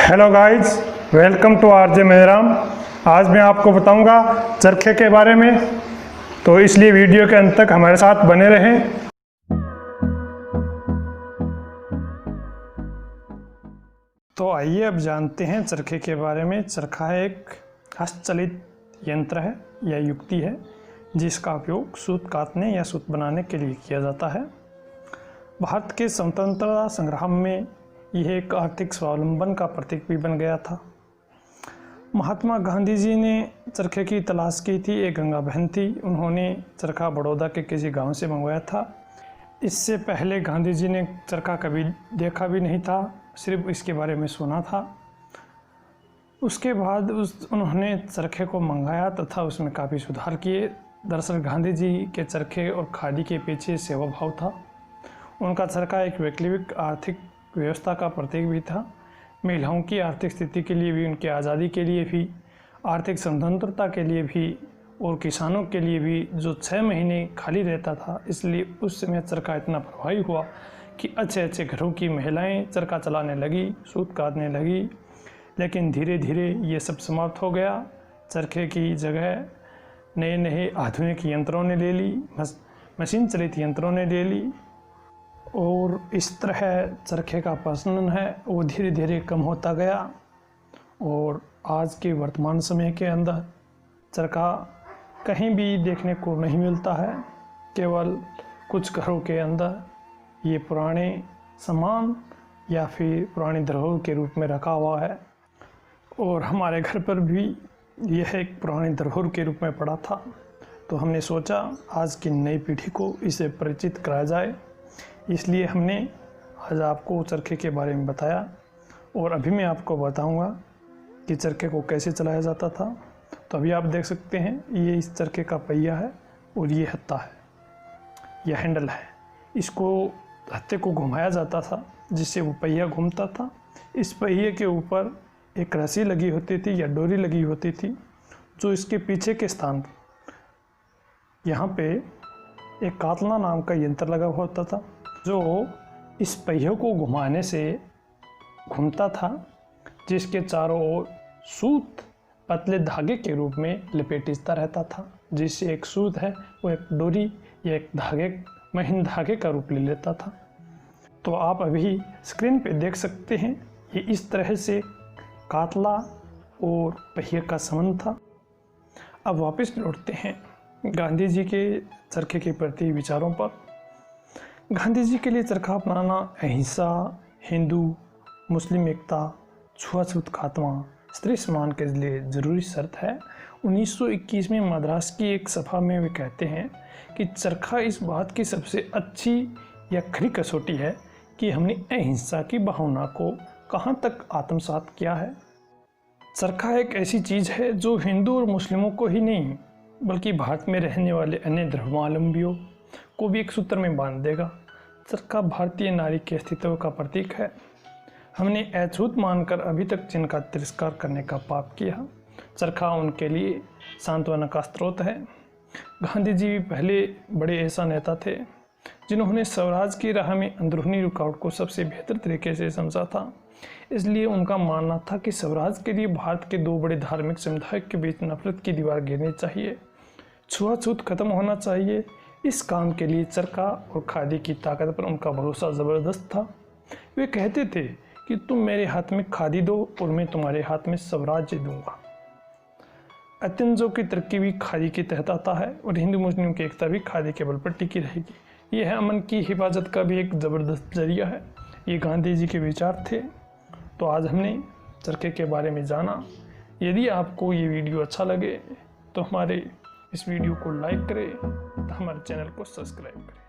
Hello guys, welcome to RJ Mehram. आज मैं आपको बताऊंगा चरखे के बारे में, तो इसलिए वीडियो के अंत तक हमारे साथ बने रहें। तो आइए अब जानते हैं चरखे के बारे में। चरखा एक हस्तचलित यंत्र है या युक्ति है जिसका उपयोग सूत काटने या सूत बनाने के लिए किया जाता है। भारत के स्वतंत्रता संग्राम में यह एक आर्थिक स्वावलंबन का प्रतीक भी बन गया था। महात्मा गांधी जी ने चरखे की तलाश की थी। एक गंगा बहन थी, उन्होंने चरखा बड़ौदा के किसी गांव से मंगवाया था। इससे पहले गांधी जी ने चरखा कभी देखा भी नहीं था, सिर्फ इसके बारे में सुना था। उसके बाद उन्होंने चरखे को मंगाया तथा उसमें काफ़ी सुधार किए। दरअसल गांधी जी के चरखे और खादी के पीछे सेवा भाव था। उनका चरखा एक वैकल्पिक आर्थिक व्यवस्था का प्रतीक भी था। महिलाओं की आर्थिक स्थिति के लिए भी, उनकी आज़ादी के लिए भी, आर्थिक स्वतंत्रता के लिए भी और किसानों के लिए भी, जो 6 महीने खाली रहता था, इसलिए उस समय चरखा इतना प्रभावी हुआ कि अच्छे अच्छे घरों की महिलाएं चरखा चलाने लगी, सूत काटने लगी। लेकिन धीरे धीरे ये सब समाप्त हो गया। चरखे की जगह नए नए आधुनिक यंत्रों ने ले ली, मशीन चलित यंत्रों ने ले ली और इस तरह चरखे का प्रचलन है वो धीरे धीरे कम होता गया। और आज के वर्तमान समय के अंदर चरखा कहीं भी देखने को नहीं मिलता है, केवल कुछ घरों के अंदर ये पुराने सामान या फिर पुरानी धरोहर के रूप में रखा हुआ है। और हमारे घर पर भी यह एक पुरानी धरोहर के रूप में पड़ा था, तो हमने सोचा आज की नई पीढ़ी को इसे परिचित कराया जाए, इसलिए हमने आज आपको चरखे के बारे में बताया। और अभी मैं आपको बताऊंगा कि चरखे को कैसे चलाया जाता था। तो अभी आप देख सकते हैं ये इस चरखे का पहिया है और ये हत्था है, यह हैंडल है। इसको हत्थे को घुमाया जाता था जिससे वो पहिया घूमता था। इस पहिए के ऊपर एक रस्सी लगी होती थी या डोरी लगी होती थी, जो इसके पीछे के स्थान यहाँ पे एक कातला नाम का यंत्र लगा हुआ होता था, जो इस पहिए को घुमाने से घूमता था, जिसके चारों ओर सूत पतले धागे के रूप में लपेटता रहता था, जिससे एक सूत है वो एक डोरी या एक धागे, महीन धागे का रूप ले लेता था। तो आप अभी स्क्रीन पे देख सकते हैं ये इस तरह से कातला और पहिए का संबंध था। अब वापस लौटते हैं गांधी जी के चरखे के प्रति विचारों पर। गांधी जी के लिए चरखा अपनाना अहिंसा, हिंदू मुस्लिम एकता, छुआछूत खात्मा, स्त्री सम्मान के लिए ज़रूरी शर्त है। 1921 में मद्रास की एक सभा में वे कहते हैं कि चरखा इस बात की सबसे अच्छी या खरी कसौटी है कि हमने अहिंसा की भावना को कहाँ तक आत्मसात किया है। चरखा एक ऐसी चीज़ है जो हिंदू और मुस्लिमों को ही नहीं बल्कि भारत में रहने वाले अन्य धर्मावलंबियों को भी एक सूत्र में बांध देगा। चरखा भारतीय नारी के अस्तित्व का प्रतीक है। हमने अछूत मानकर अभी तक जिनका तिरस्कार करने का पाप किया, चरखा उनके लिए सांत्वना का स्रोत है। गांधी जी पहले बड़े ऐसा नेता थे जिन्होंने स्वराज की राह में अंदरूनी रुकावट को सबसे बेहतर तरीके से समझा था। इसलिए उनका मानना था कि स्वराज के लिए भारत के 2 बड़े धार्मिक समुदाय के बीच नफरत की दीवार गिरनी चाहिए, छुआछूत खत्म होना चाहिए। इस काम के लिए चरखा और खादी की ताकत पर उनका भरोसा ज़बरदस्त था। वे कहते थे कि तुम मेरे हाथ में खादी दो और मैं तुम्हारे हाथ में स्वराज्य दूंगा। अत्यंतों की तरक्की भी खादी के तहत आता है और हिंदू मुस्लिम की एकता भी खादी के बल पर टिकी रहेगी। यह अमन की हिफाजत का भी एक ज़बरदस्त जरिया है। ये गांधी जी के विचार थे। तो आज हमने चरखे के बारे में जाना। यदि आपको ये वीडियो अच्छा लगे तो हमारे इस वीडियो को लाइक करें, तो हमारे चैनल को सब्सक्राइब करें।